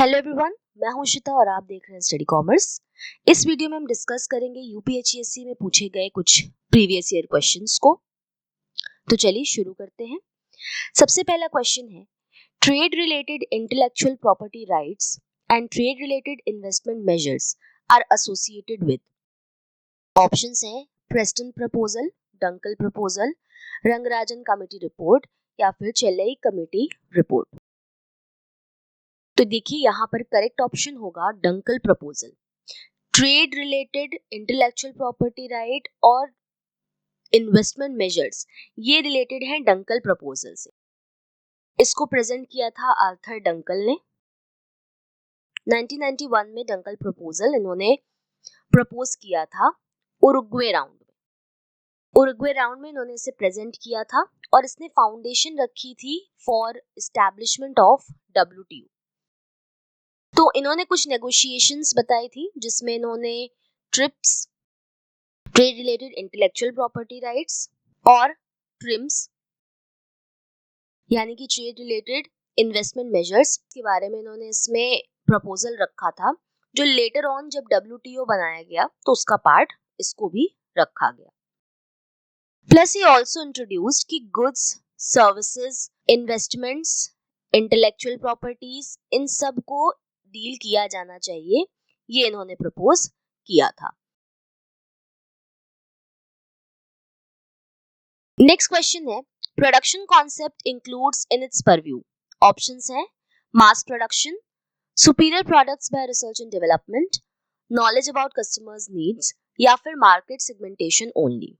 Hello everyone, मैं हूं शिता और आप देख रहे हैं स्टडी कॉमर्स। इस वीडियो में हम डिस्कस करेंगे यूपीएचएससी में पूछे गए कुछ प्रीवियस ईयर क्वेश्चंस को। तो चलिए शुरू करते हैं। सबसे पहला क्वेश्चन है, trade related intellectual property rights and trade related investment measures are associated with. Options हैं Preston proposal, Dunkel proposal, Rangarajan committee report या फिर चेन्नई कमेटी रिपोर्ट। तो देखिए यहाँ पर करेक्ट ऑप्शन होगा Dunkel proposal. Trade related intellectual property right और investment measures ये रिलेटेड हैं डंकल प्रपोजल से। इसको प्रेजेंट किया था आर्थर डंकल ने 1991 में। डंकल प्रपोजल इन्होंने प्रपोज किया था उरुग्वे राउंड में इन्होंने इसे प्रेजेंट किया था और इसने फाउंडेशन रखी थी फॉर एस्टैब्लिशमेंट ऑफ WTO। तो इन्होंने कुछ नेगोशिएशंस बताई थी जिसमें इन्होंने trips, trade related intellectual property rights और ट्रिम्स यानी कि ट्रेड रिलेटेड इन्वेस्टमेंट मेजर्स के बारे में इन्होंने इसमें प्रपोजल रखा था, जो लेटर ऑन जब WTO बनाया गया तो उसका पार्ट इसको भी रखा गया। प्लस ही ऑल्सो इंट्रोड्यूस्ड कि goods, services, investments, intellectual properties इन सब को डील किया जाना चाहिए, ये इन्होंने प्रपोज किया था। नेक्स्ट क्वेश्चन है, production concept includes in its purview. Options हैं mass production, superior products by research and development, knowledge about customers needs या फिर मार्केट सेगमेंटेशन ओनली।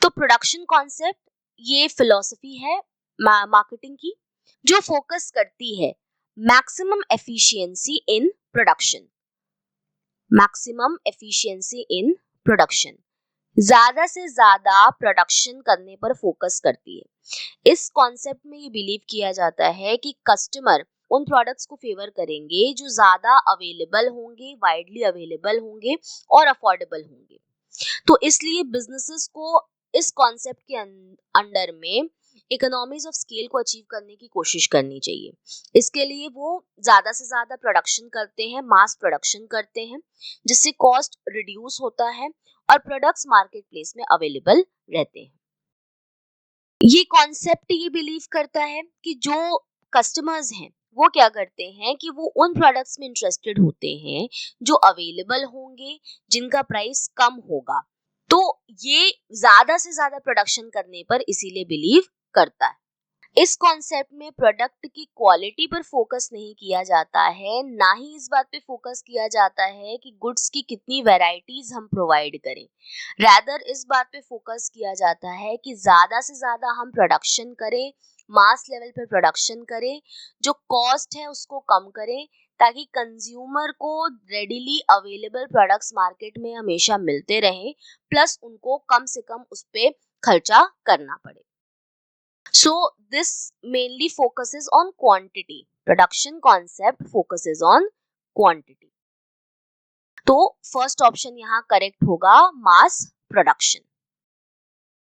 तो प्रोडक्शन कॉन्सेप्ट ये फिलॉसफी है मार्केटिंग की जो फोकस करती है maximum efficiency in production. Maximum efficiency in production, ज्यादा से ज्यादा प्रोडक्शन करने पर फोकस करती है। इस कॉन्सेप्ट में ये बिलीव किया जाता है कि कस्टमर उन प्रोडक्ट्स को फेवर करेंगे जो ज्यादा अवेलेबल होंगे, वाइडली अवेलेबल होंगे और अफोर्डेबल होंगे। तो इसलिए बिजनेसेस को इस कॉन्सेप्ट के अंडर में इकोनॉमीज ऑफ स्केल को अचीव करने की कोशिश करनी चाहिए। इसके लिए वो ज्यादा से ज्यादा प्रोडक्शन करते हैं, मास प्रोडक्शन करते हैं, जिससे कॉस्ट रिड्यूस होता है और प्रोडक्ट्स मार्केट प्लेस में अवेलेबल रहते हैं। ये कॉन्सेप्ट ये बिलीव करता है कि जो कस्टमर्स हैं वो क्या करते हैं कि वो उन प्रोडक्ट्स में इंटरेस्टेड होते हैं जो अवेलेबल होंगे, जिनका प्राइस कम होगा। तो ये ज्यादा से ज्यादा प्रोडक्शन करने पर इसीलिए बिलीव करता है। इस कॉन्सेप्ट में प्रोडक्ट की क्वालिटी पर फोकस नहीं किया जाता है, ना ही इस बात पे फोकस किया जाता है कि गुड्स की कितनी वैरायटीज हम प्रोवाइड करें। रैदर इस बात पे फोकस किया जाता है कि ज्यादा से ज्यादा हम प्रोडक्शन करें, मास लेवल पर प्रोडक्शन करें, जो कॉस्ट है उसको कम करें ताकि कंज्यूमर को रेडिली अवेलेबल प्रोडक्ट्स मार्केट में हमेशा मिलते रहें, प्लस उनको कम से कम उस पे खर्चा करना पड़े। So this mainly focuses on quantity. Production concept focuses on quantity. तो फर्स्ट ऑप्शन यहाँ करेक्ट होगा मास प्रोडक्शन।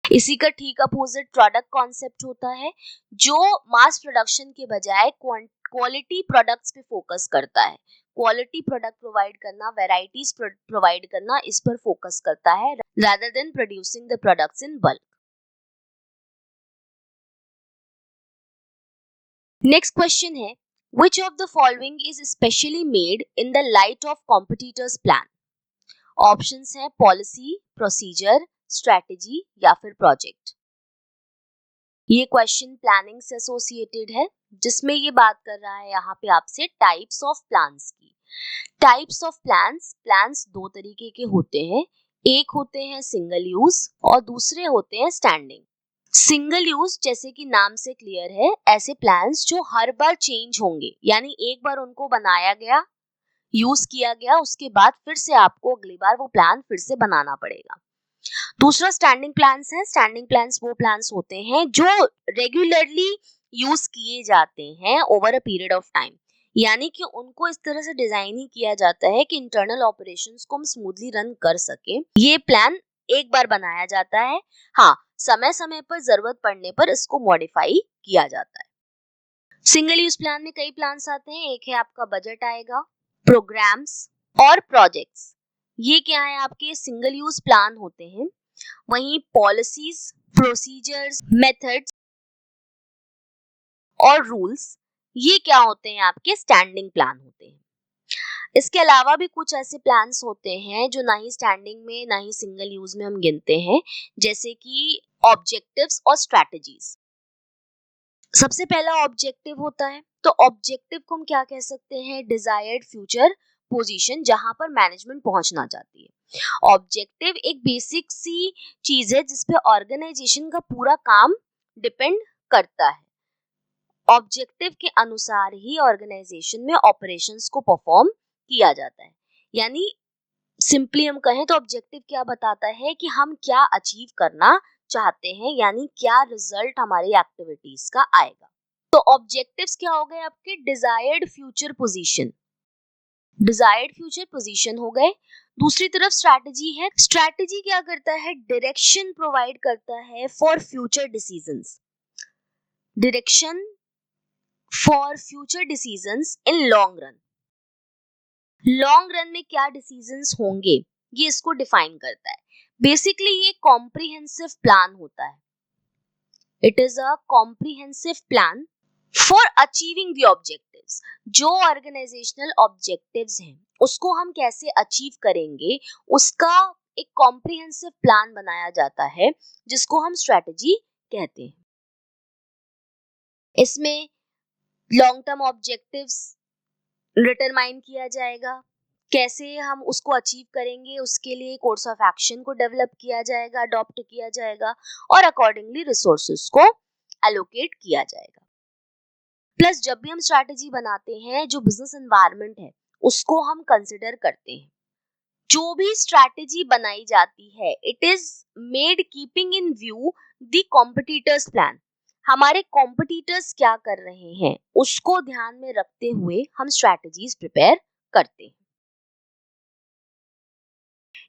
इसी का ठीक अपोजिट प्रोडक्ट कॉन्सेप्ट होता है जो मास प्रोडक्शन के बजाय क्वालिटी प्रोडक्ट्स पे फोकस करता है। क्वालिटी प्रोडक्ट प्रोवाइड करना, वैरायटीज प्रोवाइड करना, इस पर फोकस करता है rather than producing the products in bulk. Next question है, which of the following is especially made in the light of competitors plan? Options हैं पॉलिसी, प्रोसीजर, स्ट्रेटेजी या फिर प्रोजेक्ट। ये क्वेश्चन प्लानिंग से एसोसिएटेड है, जिसमें ये बात कर रहा है यहाँ पे आपसे टाइप्स ऑफ प्लान्स की। टाइप्स ऑफ प्लान्स दो तरीके के होते हैं, एक होते हैं सिंगल यूज और दूसरे होते हैं स्टैंडिंग। सिंगल यूज जैसे कि नाम से क्लियर है, ऐसे प्लान्स जो हर बार चेंज होंगे, यानी एक बार उनको बनाया गया, यूज किया गया, उसके बाद फिर से आपको अगली बार वो प्लान फिर से बनाना पड़ेगा। दूसरा स्टैंडिंग प्लान्स है। स्टैंडिंग प्लान्स वो प्लान्स होते हैं जो रेगुलरली यूज किए जाते हैं over a period of time, यानी कि उनको इस तरह से डिजाइन ही किया जाता है कि इंटरनल ऑपरेशंस को हम स्मूथली रन कर सके। ये प्लान एक बार बनाया जाता है, हाँ समय समय पर जरूरत पड़ने पर इसको मॉडिफाई किया जाता है। सिंगल यूज प्लान में कई प्लान्स आते हैं, एक है आपका बजट आएगा, प्रोग्राम्स और प्रोजेक्ट्स, ये क्या है आपके सिंगल यूज प्लान होते हैं। वहीं पॉलिसीज, प्रोसीजर्स, मेथड्स और रूल्स, ये क्या होते हैं आपके स्टैंडिंग प्लान होते हैं। इसके अलावा भी कुछ ऐसे प्लान्स होते हैं जो ना ही स्टैंडिंग में ना ही सिंगल यूज में हम गिनते हैं, जैसे कि ऑब्जेक्टिव्स और स्ट्रैटेजीज। सबसे पहला ऑब्जेक्टिव होता है, तो ऑब्जेक्टिव को हम क्या कह सकते हैं, डिजायर्ड फ्यूचर पोजीशन, जहां पर मैनेजमेंट पहुंचना चाहती है। ऑब्जेक्टिव एक बेसिक सी चीज है जिसपे ऑर्गेनाइजेशन का पूरा काम डिपेंड करता है। ऑब्जेक्टिव के अनुसार ही ऑर्गेनाइजेशन में ऑपरेशंस को परफॉर्म किया जाता है। यानी सिंपली हम कहें तो ऑब्जेक्टिव क्या बताता है कि हम क्या अचीव करना चाहते हैं, यानी क्या रिजल्ट हमारी एक्टिविटीज का आएगा। तो ऑब्जेक्टिव्स क्या हो गए आपके, desired future position, desired future position हो गए। दूसरी तरफ स्ट्रैटेजी है, स्ट्रैटेजी क्या करता है, डायरेक्शन प्रोवाइड करता है for future decisions, direction for future decisions in long run. Long run में क्या डिसीजंस होंगे ये इसको डिफाइन करता है। बेसिकली ये कॉम्प्रिहेंसिव प्लान होता है, it is a comprehensive plan for achieving the objectives. जो ऑर्गेनाइजेशनल ऑब्जेक्टिव्स हैं उसको हम कैसे अचीव करेंगे, उसका एक कॉम्प्रिहेंसिव प्लान बनाया जाता है जिसको हम स्ट्रेटजी कहते हैं। इसमें लॉन्ग टर्म ऑब्जेक्टिव्स डिटरमाइन किया जाएगा, कैसे हम उसको अचीव करेंगे उसके लिए कोर्स ऑफ एक्शन को डेवलप किया जाएगा, अडॉप्ट किया जाएगा और अकॉर्डिंगली रिसोर्सेज को एलोकेट किया जाएगा। प्लस जब भी हम स्ट्रैटेजी बनाते हैं, जो बिजनेस एनवायरनमेंट है उसको हम कंसिडर करते हैं। जो भी स्ट्रैटेजी बनाई जाती है it is made keeping in view the competitors plan. हमारे कॉम्पिटिटर्स क्या कर रहे हैं उसको ध्यान में रखते हुए हम स्ट्रैटेजीज प्रिपेयर करते हैं।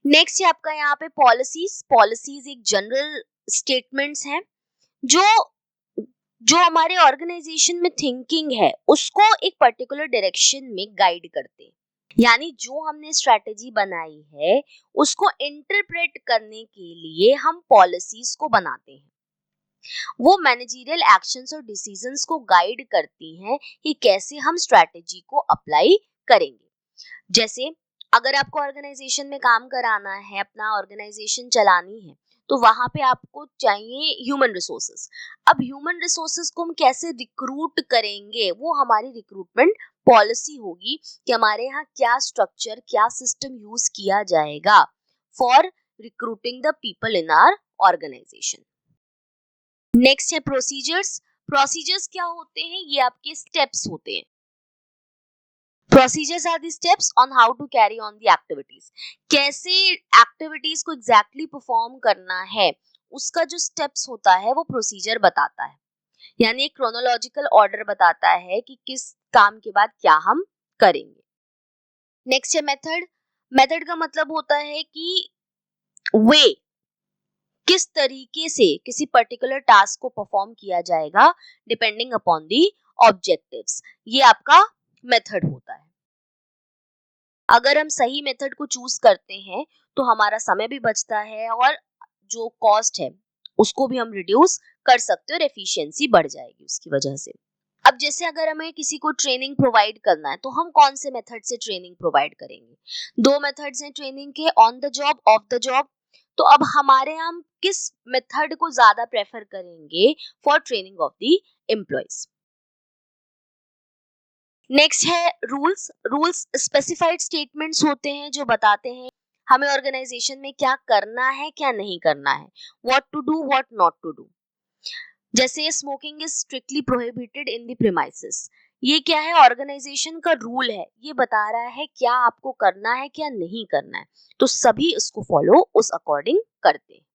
नेक्स्ट है आपका यहाँ पे पॉलिसीज। पॉलिसीज एक जनरल स्टेटमेंट्स हैं जो जो हमारे ऑर्गेनाइजेशन में थिंकिंग है उसको एक पर्टिकुलर डायरेक्शन में गाइड करते हैं। यानी जो हमने स्ट्रैटेजी बनाई है उसको इंटरप्रेट करने के लिए हम पॉलिसीज को बनाते हैं। वो मैनेजरियल एक्शंस और डिसीजंस को गाइड करती हैं कि कैसे हम स्ट्रैटेजी को अप्लाई करेंगे। जैसे अगर आपको ऑर्गेनाइजेशन में काम कराना है, अपना ऑर्गेनाइजेशन चलानी है, तो वहां पे आपको चाहिए ह्यूमन रिसोर्सेस। अब ह्यूमन रिसोर्सेस को हम कैसे रिक्रूट करेंगे, वो हमारी रिक्रूटमेंट पॉलिसी होगी कि हमारे यहाँ क्या स्ट्रक्चर, क्या सिस्टम यूज किया जाएगा for recruiting the people in our organization. Next है प्रोसीजर्स। प्रोसीजर्स क्या होते हैं, ये आपके स्टेप्स होते हैं। Procedures are the steps on how to carry on the activities. कैसे एक्टिविटीज को एग्जैक्टली परफॉर्म करना है उसका जो स्टेप्स होता है वो प्रोसीजर बताता है। यानी एक क्रोनोलॉजिकल ऑर्डर बताता है कि किस काम के बाद क्या हम करेंगे। नेक्स्ट है मेथड। मेथड का मतलब होता है कि वे, किस तरीके से किसी पर्टिकुलर टास्क को परफॉर्म किया जाएगा डिपेंडिंग अपॉन दी ऑब्जेक्टिव्स, ये आपका मेथड होता है। अगर हम सही मेथड को चूज करते हैं तो हमारा समय भी बचता है और जो कॉस्ट है उसको भी हम रिड्यूस कर सकते हैं और एफिशिएंसी बढ़ जाएगी उसकी वजह से। अब जैसे अगर हमें किसी को ट्रेनिंग प्रोवाइड करना है तो हम कौन से मेथड से ट्रेनिंग प्रोवाइड करेंगे। दो मेथड्स हैं ट्रेनिंग के, on the job, of the job. तो अब हमारे हम किस मेथड को ज्यादा प्रेफर करेंगे for training of the employees. Next है रूल्स। रूल्स स्पेसिफाइड स्टेटमेंट्स होते हैं जो बताते हैं हमें ऑर्गेनाइजेशन में क्या करना है क्या नहीं करना है, what to do what not to do. जैसे smoking is strictly prohibited in the premises, ये क्या है, ऑर्गेनाइजेशन का रूल है, ये बता रहा है क्या आपको करना है क्या नहीं करना है, तो सभी इसको फॉलो उस अकॉर्डिंग करते हैं।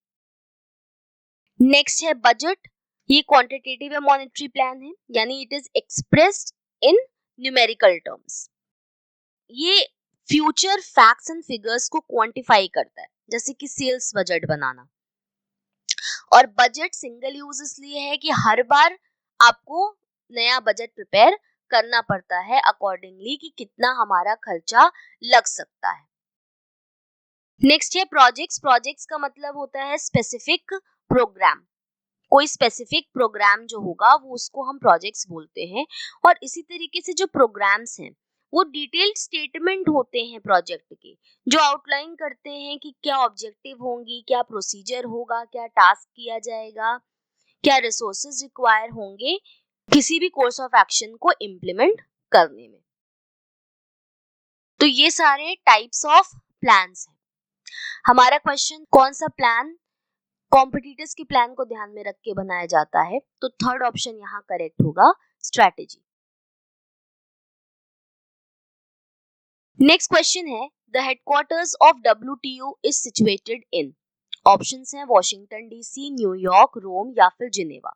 नेक्स्ट है बजट। ये क्वांटिटेटिव या मॉनेटरी प्लान है, यानी it is expressed in numerical terms. ये फ्यूचर फैक्ट्स एंड फिगर्स को क्वांटिफाई करता है, जैसे कि सेल्स बजट बनाना। और बजट सिंगल यूज इसलिए है कि हर बार आपको नया बजट प्रिपेयर करना पड़ता है अकॉर्डिंगली कि कितना हमारा खर्चा लग सकता है। नेक्स्ट है प्रोजेक्ट्स। प्रोजेक्ट्स का मतलब होता है स्पेसिफिक प्रोग्राम। कोई स्पेसिफिक प्रोग्राम जो होगा वो उसको हम प्रोजेक्ट्स बोलते हैं। और इसी तरीके से जो प्रोग्राम्स हैं वो डिटेल्ड स्टेटमेंट होते हैं प्रोजेक्ट के, जो आउटलाइन करते हैं कि क्या ऑब्जेक्टिव होंगी, क्या प्रोसीजर होगा, क्या टास्क किया जाएगा, क्या रिसोर्सेज रिक्वायर होंगे किसी भी कोर्स ऑफ एक्शन को इम्प्लीमेंट करने में। तो ये सारे टाइप्स ऑफ प्लान्स हैं। हमारा क्वेश्चन कौन सा प्लान कॉम्पिटिटर्स के प्लान को ध्यान में रख के बनाया जाता है, तो थर्ड ऑप्शन यहाँ करेक्ट होगा, स्ट्रैटेजी। नेक्स्ट क्वेश्चन है the headquarters of WTO is situated in. Options हैं वॉशिंगटन डीसी, न्यूयॉर्क, रोम या फिर जिनेवा।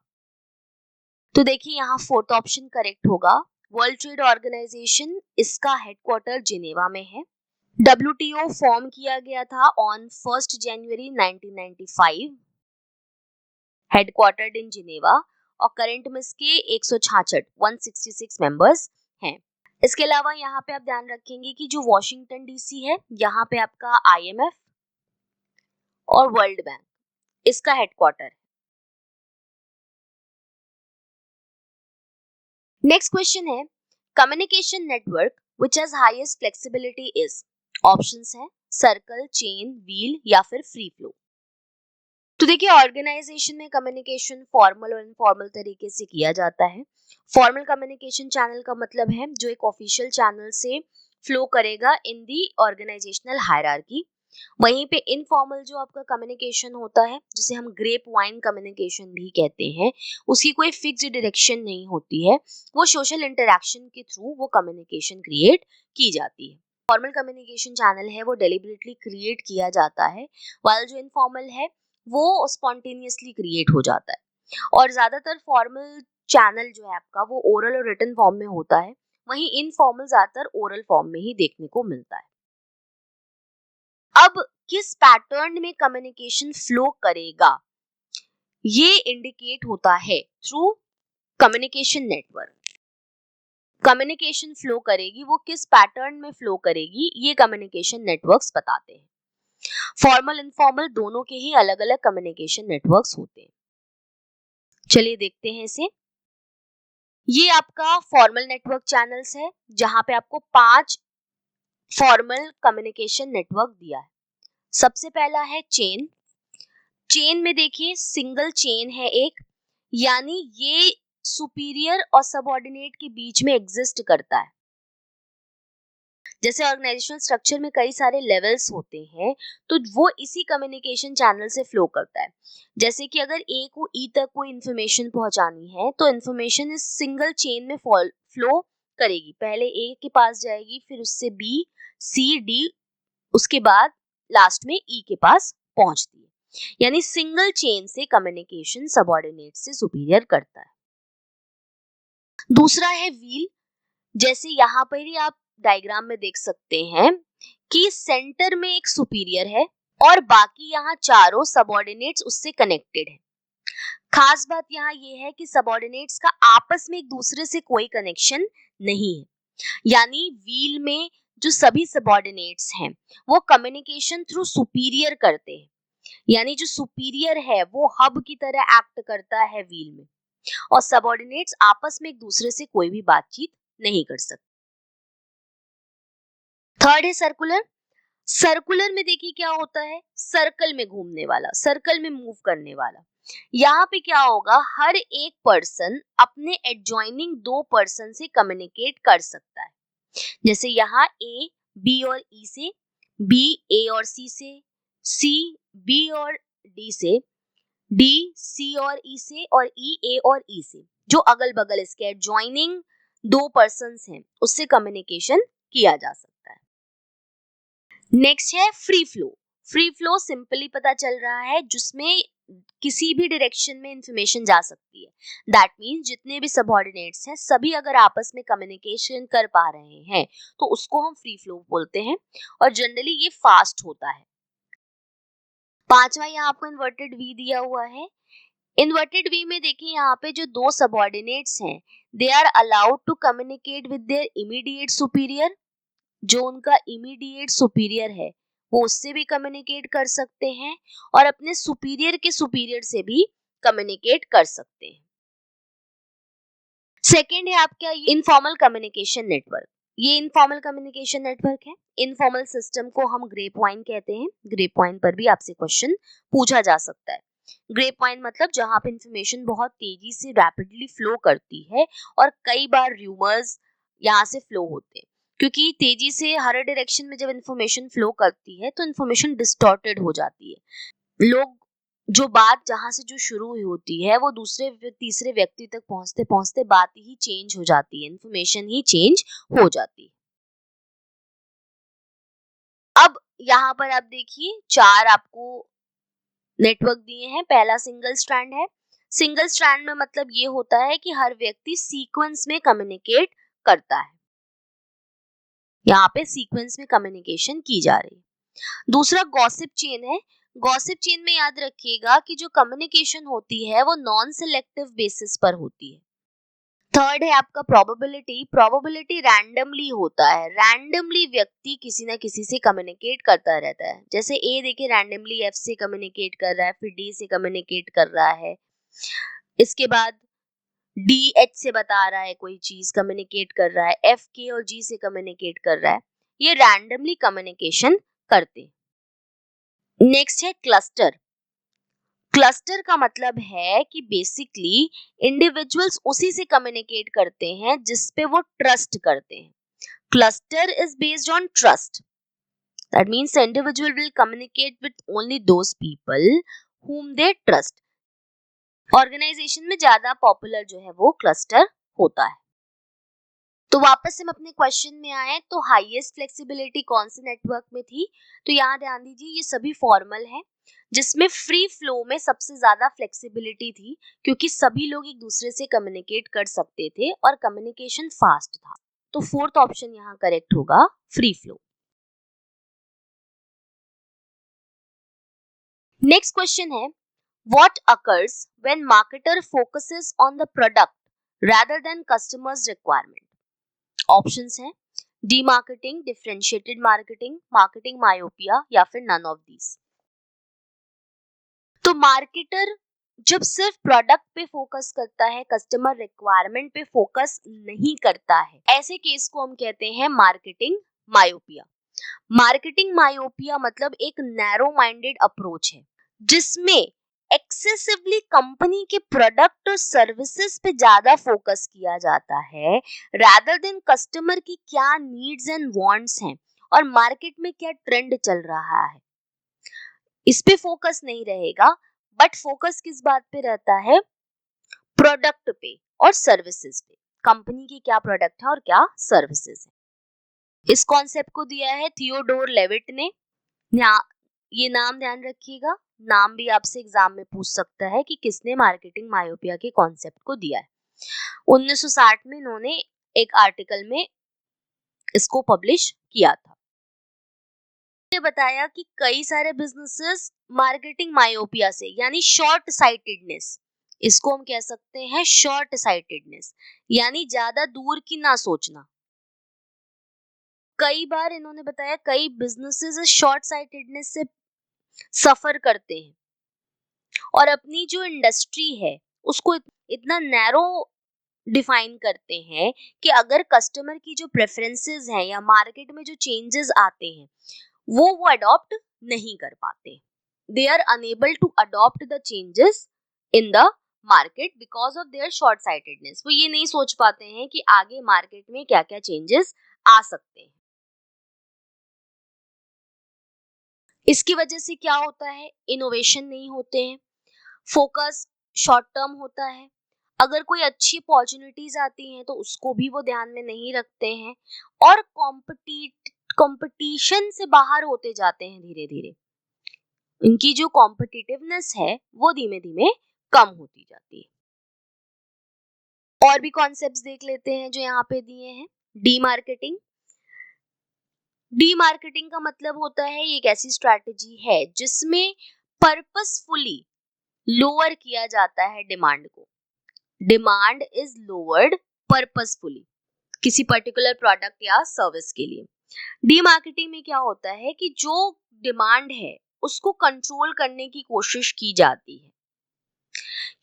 तो देखिए यहाँ फोर्थ ऑप्शन करेक्ट होगा, वर्ल्ड ट्रेड ऑर्गेनाइजेशन इसका हेडक्वार्टर जिनेवा में है। WTO फॉर्म किया गया था on 1 January 1995, headquartered in Geneva, और करंट में इसके 166 मेंबर्स हैं। इसके अलावा यहाँ पे आप ध्यान रखेंगे कि जो वॉशिंगटन डीसी है यहाँ पे आपका IMF और वर्ल्ड बैंक इसका हेडक्वार्टर है। नेक्स्ट क्वेश्चन है communication network which has highest flexibility is. Options हैं सर्कल, चेन, व्हील या फिर फ्री फ्लो। तो देखिए ऑर्गेनाइजेशन में कम्युनिकेशन फॉर्मल और इनफॉर्मल तरीके से किया जाता है। फॉर्मल कम्युनिकेशन चैनल का मतलब है जो एक ऑफिशियल चैनल से फ्लो करेगा इन दी ऑर्गेनाइजेशनल हायरार्की। वहीं पे इनफॉर्मल जो आपका कम्युनिकेशन होता है जिसे हम ग्रेप वाइन कम्युनिकेशन भी कहते हैं, उसकी कोई फिक्स्ड डायरेक्शन नहीं होती है, वो सोशल इंटरेक्शन के थ्रू वो कम्युनिकेशन क्रिएट की जाती है। फॉर्मल कम्युनिकेशन चैनल है वो डेलिबरेटली क्रिएट किया जाता है, वाइल जो इनफॉर्मल है वो स्पॉन्टेनियसली क्रिएट हो जाता है। और ज्यादातर फॉर्मल चैनल जो है आपका वो ओरल और रिटन फॉर्म में होता है, वहीं इनफॉर्मल ज्यादातर ओरल फॉर्म में ही देखने को मिलता है। अब किस पैटर्न में कम्युनिकेशन फ्लो करेगा ये इंडिकेट होता है through communication network. Communication flow करेगी वो किस पैटर्न में फ्लो करेगी ये कम्युनिकेशन नेटवर्क्स बताते हैं। फॉर्मल इनफॉर्मल दोनों के ही अलग अलग कम्युनिकेशन नेटवर्क्स होते हैं। चलिए देखते हैं इसे। ये आपका फॉर्मल नेटवर्क चैनल्स है जहां पे आपको 5 फॉर्मल कम्युनिकेशन नेटवर्क दिया है। सबसे पहला है चेन। चेन में देखिए सिंगल चेन है एक, यानी ये सुपीरियर और सबऑर्डिनेट के बीच में एग्जिस्ट करता है। जैसे ऑर्गेनाइजेशनल स्ट्रक्चर में कई सारे लेवल्स होते हैं तो वो इसी कम्युनिकेशन चैनल से फ्लो करता है। जैसे कि अगर ए को ई तक कोई इंफॉर्मेशन पहुंचानी है तो इंफॉर्मेशन इस सिंगल चेन में फ्लो करेगी। पहले ए के पास जाएगी, फिर उससे बी, सी, डी, उसके बाद लास्ट में ई के पास पहुंचती है। यानी सिंगल चेन से कम्युनिकेशन सबऑर्डिनेट से सुपीरियर करता है। दूसरा है व्हील। जैसे यहाँ पर ही आप डायग्राम में देख सकते हैं कि सेंटर में एक सुपीरियर है और बाकी यहाँ चारों सबऑर्डिनेट्स उससे कनेक्टेड है। खास बात यहाँ ये है कि सबऑर्डिनेट्स का आपस में एक दूसरे से कोई कनेक्शन नहीं है, यानी व्हील में जो सभी सबऑर्डिनेट्स हैं वो कम्युनिकेशन थ्रू सुपीरियर करते हैं। यानी जो सुपीरियर है वो हब की तरह एक्ट करता है व्हील में, और सबऑर्डिनेट्स आपस में एक दूसरे से कोई भी बातचीत नहीं कर सकते। थर्ड है सर्कुलर। सर्कुलर में देखिए क्या होता है, सर्कल में घूमने वाला, सर्कल में मूव करने वाला। यहाँ पे क्या होगा, हर एक पर्सन अपने एडजॉइनिंग 2 पर्सन से कम्युनिकेट कर सकता है। जैसे यहाँ ए बी और ई से, बी ए और सी बी और डी से, डी सी और ई से, और ई ए और ई से, जो अगल बगल इसके एडजॉइनिंग 2 पर्सन्स हैं उससे कम्युनिकेशन किया जा सकता है। नेक्स्ट है free flow. Free flow simply पता चल रहा है जिसमें किसी भी डायरेक्शन में इंफॉर्मेशन जा सकती है। दैट मीन्स जितने भी सबऑर्डिनेट्स हैं सभी अगर आपस में कम्युनिकेशन कर पा रहे हैं तो उसको हम फ्री फ्लो बोलते हैं, और जनरली ये फास्ट होता है। पांचवा यहाँ आपको इन्वर्टेड वी दिया हुआ है। इन्वर्टेड वी में देखिए यहाँ पे जो 2 सबऑर्डिनेट्स हैं they are allowed to communicate with their immediate superior, जो उनका इमीडिएट सुपीरियर है वो उससे भी कम्युनिकेट कर सकते हैं और अपने सुपीरियर के सुपीरियर से भी कम्युनिकेट कर सकते हैं। सेकेंड है आपका इनफॉर्मल कम्युनिकेशन नेटवर्क। ये इनफॉर्मल कम्युनिकेशन नेटवर्क है। इनफॉर्मल सिस्टम को हम ग्रे पॉइंट कहते हैं। ग्रे पॉइंट पर भी आपसे क्वेश्चन पूछा जा सकता है। ग्रे पॉइंट मतलब जहां पे इंफॉर्मेशन बहुत तेजी से रैपिडली फ्लो करती है और कई बार रूमर्स यहाँ से फ्लो होते हैं, क्योंकि तेजी से हर डायरेक्शन में जब इंफॉर्मेशन फ्लो करती है तो इंफॉर्मेशन डिस्टॉर्टेड हो जाती है। लोग जो बात जहां से जो शुरू हुई होती है वो दूसरे तीसरे व्यक्ति तक पहुंचते पहुंचते बात ही चेंज हो जाती है, इंफॉर्मेशन ही चेंज हो जाती है। अब यहाँ पर आप देखिए 4 आपको नेटवर्क दिए हैं। पहला सिंगल स्ट्रैंड है। सिंगल स्ट्रैंड में मतलब ये होता है कि हर व्यक्ति सीक्वेंस में कम्युनिकेट करता है। यहाँ पे सीक्वेंस में कम्युनिकेशन की जा रही है। दूसरा गॉसिप चेन है। गॉसिप चेन में याद रखिएगा कि जो कम्युनिकेशन होती है वो नॉन सिलेक्टिव बेसिस पर होती है। थर्ड है आपका प्रोबेबिलिटी। प्रोबेबिलिटी रैंडमली होता है। रैंडमली व्यक्ति किसी ना किसी से कम्युनिकेट करता रहता है। जैसे ए देखिए रैंडमली एफ से कम्युनिकेट कर रहा है, फिर डी से कम्युनिकेट कर रहा है, इसके बाद डी एच से बता रहा है कोई चीज, कम्युनिकेट कर रहा है, एफ के और जी से कम्युनिकेट कर रहा है। ये रैंडमली कम्युनिकेशन करते हैं। नेक्स्ट है क्लस्टर। क्लस्टर का मतलब है कि बेसिकली इंडिविजुअल्स उसी से कम्युनिकेट करते हैं जिस पे वो ट्रस्ट करते हैं। Cluster is based on trust. That means individual will communicate with only those people whom they trust। Organization में ज्यादा पॉपुलर जो है वो क्लस्टर होता है। तो वापस हम अपने क्वेश्चन में आए तो हाईएस्ट फ्लेक्सिबिलिटी कौन से नेटवर्क में थी? तो यहाँ ध्यान दीजिए ये सभी फॉर्मल है, जिसमें फ्री फ्लो में सबसे ज्यादा फ्लेक्सिबिलिटी थी, क्योंकि सभी लोग एक दूसरे से कम्युनिकेट कर सकते थे और कम्युनिकेशन फास्ट था। तो फोर्थ ऑप्शन यहाँ करेक्ट होगा, फ्री फ्लो। नेक्स्ट क्वेश्चन है what occurs when marketer focuses on the product rather than customers requirement? Options हैं डीमार्केटिंग, डिफरेंशिएटेड मार्केटिंग, मार्केटिंग मायोपिया या फिर नन ऑफ दीज। तो मार्केटर जब सिर्फ प्रोडक्ट पे फोकस करता है, कस्टमर रिक्वायरमेंट पे फोकस नहीं करता है, ऐसे केस को हम कहते हैं मार्केटिंग मायोपिया। मार्केटिंग मायोपिया मतलब एक नैरो माइंडेड अप्रोच है जिसमें एक्सेसिवली कंपनी के प्रोडक्ट और सर्विसेज पे ज्यादा फोकस किया जाता है rather देन कस्टमर की क्या नीड्स एंड वांट्स हैं और मार्केट में क्या ट्रेंड चल रहा है। इस पे फोकस नहीं रहेगा, बट फोकस किस बात पे रहता है? प्रोडक्ट पे और सर्विसेज पे, कंपनी की क्या प्रोडक्ट है और क्या सर्विसेज है। इस कॉन्सेप्ट को दिया है थियोडोर लेविट ने। ये नाम ध्यान रखिएगा, नाम भी आपसे एग्जाम में पूछ सकता है कि किसने मार्केटिंग मायोपिया के कॉन्सेप्ट को दिया है। 1960 में इन्होंने एक आर्टिकल में इसको पब्लिश किया था। ने बताया कि कई सारे बिजनेसेस मार्केटिंग मायोपिया से, यानी शॉर्ट साइटेडनेस, इसको हम कह सकते हैं शॉर्ट साइटेडनेस, यानी ज्यादा दूर की ना सोचना। कई बार इन्होंने बताया कई बिजनेसेस शॉर्ट साइटेडनेस से सफर करते हैं और अपनी जो इंडस्ट्री है उसको इतना नैरो डिफाइन करते हैं कि अगर कस्टमर की जो प्रेफरेंसेस हैं या मार्केट में जो चेंजेस आते हैं वो अडॉप्ट नहीं कर पाते। They are unable to adopt the changes in the market because of their short sightedness. वो ये नहीं सोच पाते हैं कि आगे मार्केट में क्या क्या चेंजेस आ सकते हैं। इसकी वजह से क्या होता है? इनोवेशन नहीं होते हैं, फोकस शॉर्ट टर्म होता है, अगर कोई अच्छी अपॉर्चुनिटीज आती हैं तो उसको भी वो ध्यान में नहीं रखते हैं और कंपटीशन से बाहर होते जाते हैं। धीरे धीरे इनकी जो कॉम्पिटिटिवनेस है वो धीमे धीमे कम होती जाती है। और भी कॉन्सेप्ट्स देख लेते हैं जो यहाँ पे दिए हैं। डीमार्केटिंग। डीमार्केटिंग का मतलब होता है ये एक ऐसी स्ट्रैटेजी है जिसमें पर्पसफुली लोअर किया जाता है डिमांड को। डिमांड इज लोअर्ड पर्पसफुली किसी पर्टिकुलर प्रोडक्ट या सर्विस के लिए। डीमार्केटिंग में क्या होता है कि जो डिमांड है उसको कंट्रोल करने की कोशिश की जाती है।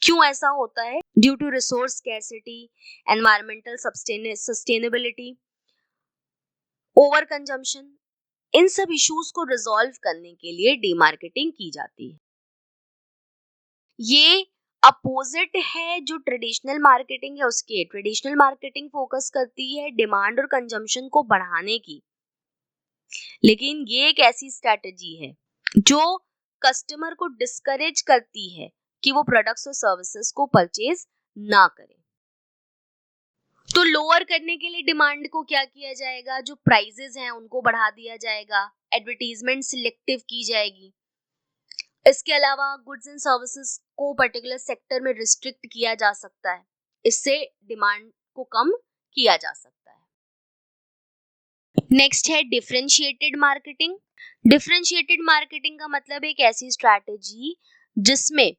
क्यों ऐसा होता है? Due to resource scarcity, environmental sustainability, over consumption, इन सब इश्यूज को रिजॉल्व करने के लिए डीमार्केटिंग की जाती है। ये अपोजिट है जो ट्रेडिशनल मार्केटिंग है उसके। ट्रेडिशनल मार्केटिंग फोकस करती है डिमांड और कंजम्पशन को बढ़ाने की, लेकिन ये एक ऐसी स्ट्रेटजी है जो कस्टमर को डिस्करेज करती है कि वो प्रोडक्ट्स और सर्विसेज को परचेज ना करें। तो लोअर करने के लिए डिमांड को क्या किया जाएगा? जो प्राइसेस हैं उनको बढ़ा दिया जाएगा, एडवर्टीजमेंट सिलेक्टिव की जाएगी। इसके अलावा गुड्स एंड सर्विसेज को पर्टिकुलर सेक्टर में रिस्ट्रिक्ट किया जा सकता है, इससे डिमांड को कम किया जा सकता है। नेक्स्ट है डिफरेंशिएटेड मार्केटिंग। डिफरेंशिएटेड मार्केटिंग का मतलब एक ऐसी स्ट्रैटेजी जिसमें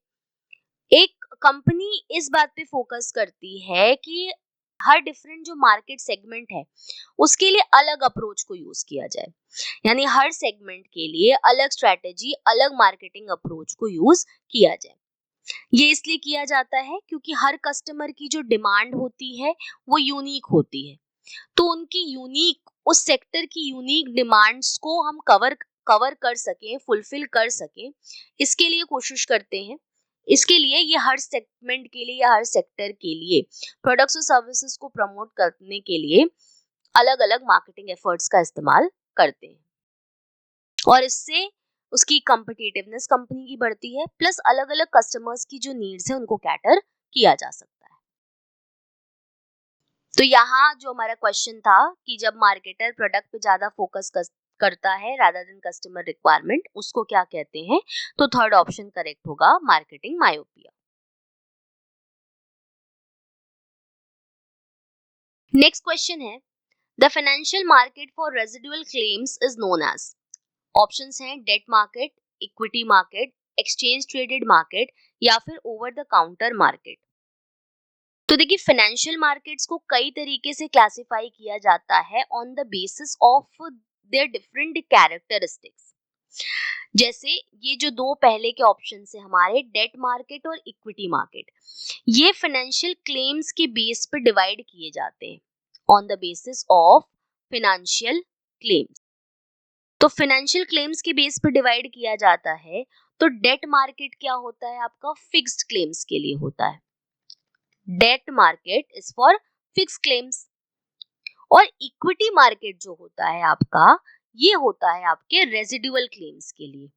एक कंपनी इस बात पे फोकस करती है कि हर डिफरेंट जो मार्केट सेगमेंट है उसके लिए अलग अप्रोच को यूज किया जाए, यानी हर सेगमेंट के लिए अलग स्ट्रैटेजी, अलग मार्केटिंग अप्रोच को यूज किया जाए। ये इसलिए किया जाता है क्योंकि हर कस्टमर की जो डिमांड होती है वो यूनिक होती है, तो उनकी यूनिक, उस सेक्टर की यूनिक डिमांड्स को हम कवर कर सकें, फुलफिल कर सकें, इसके लिए कोशिश करते हैं। इसके लिए ये हर सेगमेंट के लिए या हर सेक्टर के लिए प्रोडक्ट्स और सर्विसेज को प्रमोट करने के लिए अलग अलग मार्केटिंग एफर्ट्स का इस्तेमाल करते हैं, और इससे उसकी कॉम्पिटिटिवनेस कंपनी की बढ़ती है, प्लस अलग अलग कस्टमर्स की जो नीड्स है उनको कैटर किया जा सकता है। तो यहाँ जो हमारा क्वेश्चन था कि जब मार्केटर प्रोडक्ट पे ज्यादा फोकस करता है रादर देन कस्टमर रिक्वायरमेंट, उसको क्या कहते हैं? तो थर्ड ऑप्शन करेक्ट होगा, मार्केटिंग मायोपिया। नेक्स्ट क्वेश्चन है the financial market for residual claims is known as. Options हैं debt market, equity market, exchange traded market या फिर ओवर द काउंटर मार्केट। तो देखिए, फाइनेंशियल मार्केट्स को कई तरीके से क्लासिफाई किया जाता है on the basis of their different characteristics. जैसे ये जो दो पहले के ऑप्शन है हमारे, डेट मार्केट और इक्विटी मार्केट, ये फाइनेंशियल क्लेम्स के बेस पर डिवाइड किए जाते हैं on the basis of financial claims. तो फाइनेंशियल क्लेम्स के बेस पर डिवाइड किया जाता है। तो डेट मार्केट क्या होता है आपका? फिक्स्ड क्लेम्स के लिए होता है। Debt market is for fix claims. और इक्विटी मार्केट जो होता है आपका, ये होता है आपके रेजिडुअल क्लेम्स के लिए।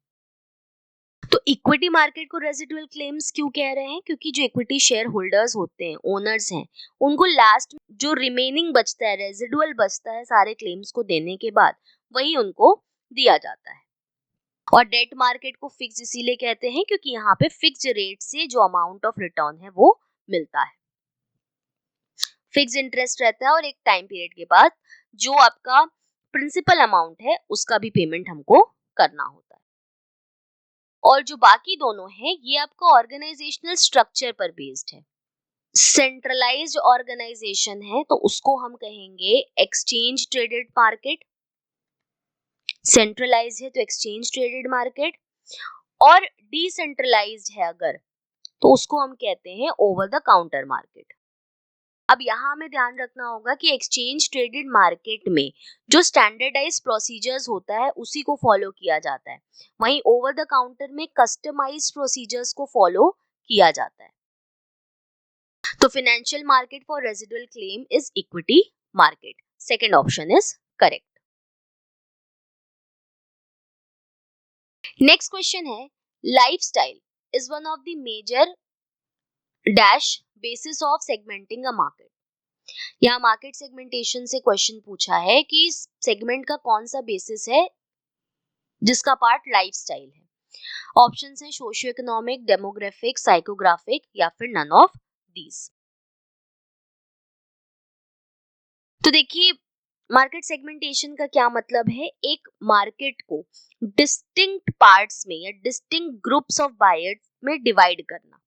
तो इक्विटी मार्केट को रेजिडुअल क्लेम्स क्यों कह रहे हैं? क्योंकि जो इक्विटी शेयर होल्डर्स होते हैं, ओनर्स हैं, उनको लास्ट जो रिमेनिंग बचता है, रेजिडुअल बचता है सारे क्लेम्स को देने के बाद, वही उनको दिया जाता है। और डेट मार्केट को फिक्स इसीलिए कहते हैं क्योंकि यहाँ पे फिक्स रेट से जो अमाउंट ऑफ रिटर्न है वो मिलता है, फिक्स इंटरेस्ट रहता है, और एक टाइम पीरियड के बाद जो आपका प्रिंसिपल अमाउंट है उसका भी पेमेंट हमको करना होता है। और जो बाकी दोनों हैं ये आपका ऑर्गेनाइजेशनल स्ट्रक्चर पर बेस्ड है। सेंट्रलाइज्ड ऑर्गेनाइजेशन है तो उसको हम कहेंगे एक्सचेंज ट्रेडेड मार्केट। सेंट्रलाइज्ड है तो एक्सचेंज ट्रेडेड मार्केट, और डिसेंट्रलाइज्ड है अगर तो उसको हम कहते हैं ओवर द काउंटर मार्केट। अब यहाँ हमें ध्यान रखना होगा कि एक्सचेंज ट्रेडेड मार्केट में जो स्टैंडर्डाइज्ड प्रोसीजर्स होता है उसी को फॉलो किया जाता है, वहीं ओवर द काउंटर में कस्टमाइज्ड प्रोसीजर्स को फॉलो किया जाता है। तो financial market for residual claim is equity market. Second option is correct. Next question है lifestyle is one of the major dash basis of segmenting a market. यहाँ market segmentation से question पूछा है कि सेगमेंट का कौन सा बेसिस है जिसका पार्ट लाइफस्टाइल है। ऑप्शंस हैं सोशियो इकोनॉमिक, डेमोग्राफिक, साइकोग्राफिक या फिर नन ऑफ दीज। तो देखिए, मार्केट सेगमेंटेशन का क्या मतलब है? एक मार्केट को डिस्टिंक्ट पार्ट्स में या डिस्टिंक्ट ग्रुप्स ऑफ बायर्स में डिवाइड करना।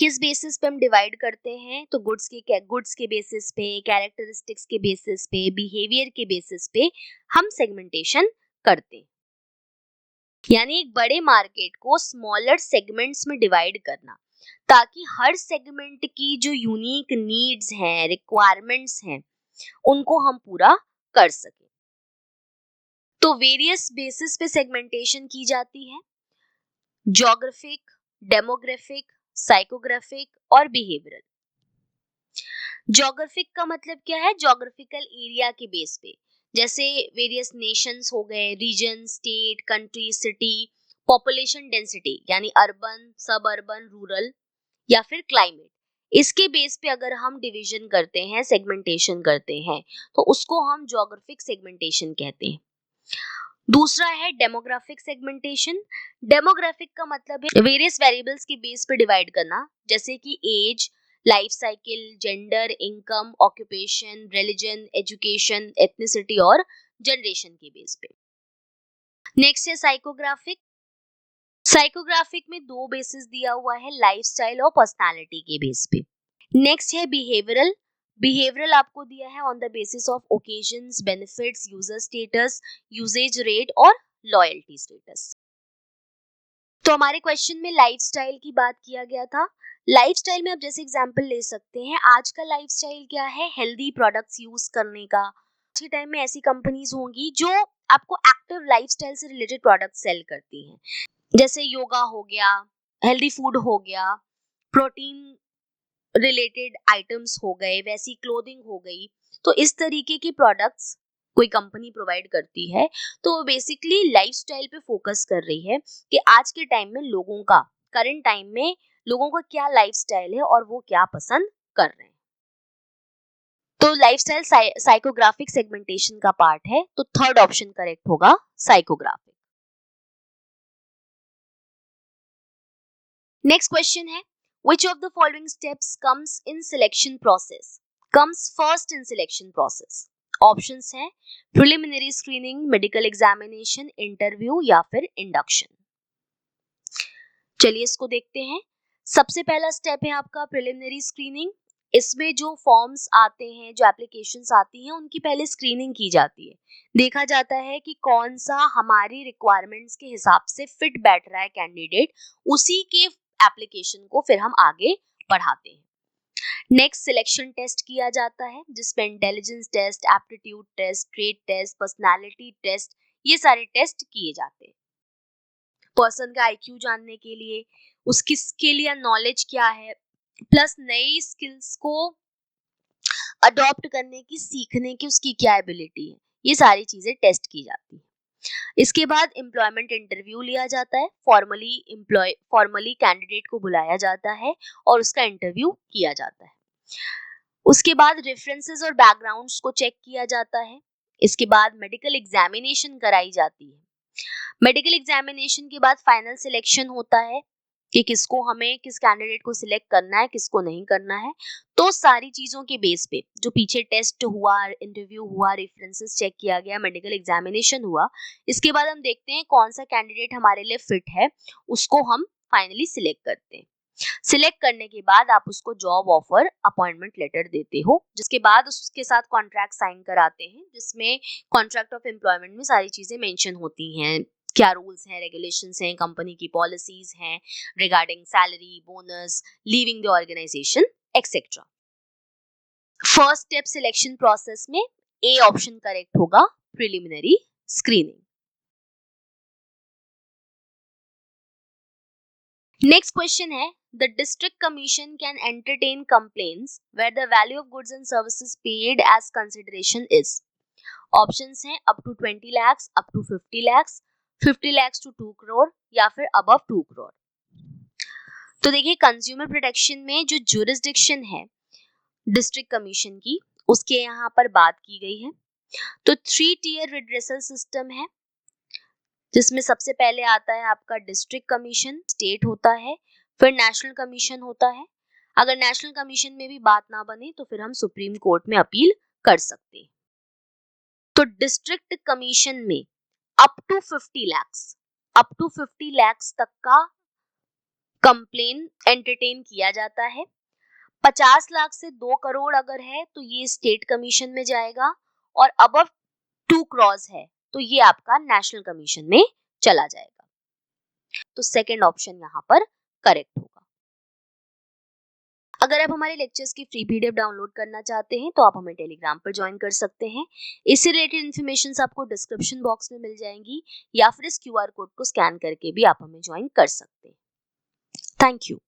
किस बेसिस पे हम डिवाइड करते हैं, तो गुड्स के बेसिस पे, कैरेक्टरिस्टिक्स के बेसिस पे, बिहेवियर के बेसिस पे हम सेगमेंटेशन करते हैं। यानी एक बड़े मार्केट को स्मॉलर सेगमेंट्स में डिवाइड करना, ताकि हर सेगमेंट की जो यूनिक नीड्स हैं, रिक्वायरमेंट्स हैं, उनको हम पूरा कर सकें। तो वेरियस बेसिस पे सेगमेंटेशन की जाती है, ज्योग्राफिक, डेमोग्राफिक, साइकोग्राफिक और बिहेवियरल। ज्योग्राफिक का मतलब क्या है? ज्योग्राफिकल एरिया के बेस पे, जैसे वेरियस नेशंस हो गए, region, state, country, city, population density यानी अर्बन, सब अर्बन, रूरल या फिर क्लाइमेट, इसके बेस पे अगर हम डिवीजन करते हैं, सेगमेंटेशन करते हैं, तो उसको हम ज्योग्राफिक सेगमेंटेशन कहते हैं। दूसरा है डेमोग्राफिक सेगमेंटेशन। डेमोग्राफिक का मतलब है वेरियस वेरिएबल्स के बेस पे डिवाइड करना, जैसे कि age, life cycle, gender, income, occupation, religion, education, ethnicity और जनरेशन के बेस पे। नेक्स्ट है साइकोग्राफिक। साइकोग्राफिक में दो बेसिस दिया हुआ है, लाइफस्टाइल और पर्सनालिटी के बेस पे। नेक्स्ट है बिहेवियरल। बिहेवियरल आपको दिया है on the basis of occasions, benefits, user status, usage rate और लॉयल्टी स्टेटस। तो हमारे क्वेश्चन में लाइफस्टाइल की बात किया गया था। लाइफस्टाइल में आप जैसे एग्जांपल ले सकते हैं, आज का लाइफस्टाइल क्या है? हेल्दी प्रोडक्ट्स यूज करने का। आज के टाइम में ऐसी कंपनीज होंगी जो आपको एक्टिव लाइफस्टाइल से रिलेटेड प्रोडक्ट सेल करती हैं, जैसे योगा हो गया, हेल्दी फूड हो गया, प्रोटीन रिलेटेड आइटम्स हो गए, वैसी क्लोथिंग हो गई। तो इस तरीके की प्रोडक्ट्स कोई कंपनी प्रोवाइड करती है, तो वो बेसिकली लाइफस्टाइल पे फोकस कर रही है कि आज के टाइम में लोगों का, करंट टाइम में लोगों का क्या लाइफस्टाइल है और वो क्या पसंद कर रहे हैं। तो लाइफस्टाइल साइकोग्राफिक सेगमेंटेशन का पार्ट है, तो थर्ड ऑप्शन करेक्ट होगा, साइकोग्राफिक। नेक्स्ट क्वेश्चन है, which of the following steps comes in selection process? Comes first in selection process? Options हैं preliminary screening, medical examination, interview या फिर इंडक्शन। चलिए इसको देखते हैं। सबसे पहला स्टेप है आपका प्रिलिमिनरी स्क्रीनिंग। इसमें जो फॉर्म्स आते हैं, जो एप्लीकेशंस आती हैं, उनकी पहले स्क्रीनिंग की जाती है। देखा जाता है कि कौन सा हमारी रिक्वायरमेंट्स के हिसाब से फिट बैठ रहा है कैंडिडेट, उसी के एप्लीकेशन को फिर हम आगे बढ़ाते हैं। नेक्स्ट सिलेक्शन टेस्ट किया जाता है, जिसमें intelligence test, aptitude test, trade test, personality test, ये सारे टेस्ट किए जाते हैं। पर्सन का आईक्यू जानने के लिए, उसकी स्किल या नॉलेज क्या है, प्लस नई स्किल्स को अडॉप्ट करने की, सीखने की उसकी क्या एबिलिटी है, ये सारी चीजें टेस्ट की जाती है। इसके बाद एम्प्लॉयमेंट इंटरव्यू लिया जाता है। फॉर्मली कैंडिडेट को बुलाया जाता है और उसका इंटरव्यू किया जाता है। उसके बाद रेफरेंसेस और बैकग्राउंड्स को चेक किया जाता है। इसके बाद मेडिकल एग्जामिनेशन कराई जाती है। मेडिकल एग्जामिनेशन के बाद फाइनल सिलेक्शन होता है कि किसको हमें, किस कैंडिडेट को सिलेक्ट करना है, किसको नहीं करना है। तो सारी चीजों के बेस पे, जो पीछे टेस्ट हुआ, इंटरव्यू हुआ, रेफरेंसेस चेक किया गया, मेडिकल एग्जामिनेशन हुआ, इसके बाद हम देखते हैं कौन सा कैंडिडेट हमारे लिए फिट है, उसको हम फाइनली सिलेक्ट करते हैं। सिलेक्ट करने के बाद आप उसको जॉब ऑफर, अपॉइंटमेंट लेटर देते हो, जिसके बाद उसके साथ कॉन्ट्रैक्ट साइन कराते हैं, जिसमें कॉन्ट्रैक्ट ऑफ एम्प्लॉयमेंट में सारी चीजें मेंशन होती हैं, क्या रूल्स हैं, रेगुलेशंस हैं, कंपनी की पॉलिसीज हैं regarding salary, bonus, leaving the organization etcetera. First step selection process में ए ऑप्शन करेक्ट होगा, प्रिलिमिनरी स्क्रीनिंग। नेक्स्ट क्वेश्चन है, the district commission can entertain complaints where the value of goods and services paid as consideration is. Options हैं up to 20 lakhs, up to 50 lakhs, 50 lakhs to 2 crore या फिर above 2 crore। तो देखिए, consumer protection में जो jurisdiction है district commission की, उसके यहाँ पर बात की गई है। तो 3 tier रिड्रेसल सिस्टम है, जिसमें सबसे पहले आता है आपका डिस्ट्रिक्ट कमीशन, स्टेट होता है, फिर नेशनल कमीशन होता है। अगर नेशनल कमीशन में भी बात ना बने तो फिर हम सुप्रीम कोर्ट में अपील कर सकते हैं। तो डिस्ट्रिक्ट कमीशन में अप टू 50 lakhs तक का कंप्लेन एंटरटेन किया जाता है। 50 लाख से 2 करोड़ अगर है तो ये स्टेट कमीशन में जाएगा, और अबव 2 क्रॉस है तो ये आपका नेशनल कमीशन में चला जाएगा। तो सेकंड ऑप्शन यहाँ पर करेक्ट होगा। अगर आप हमारे लेक्चर्स की फ्री पीडीएफ डाउनलोड करना चाहते हैं तो आप हमें टेलीग्राम पर ज्वाइन कर सकते हैं। इससे रिलेटेड इन्फॉर्मेशन आपको डिस्क्रिप्शन बॉक्स में मिल जाएंगी, या फिर इस क्यूआर कोड को स्कैन करके भी आप हमें ज्वाइन कर सकते हैं। Thank you.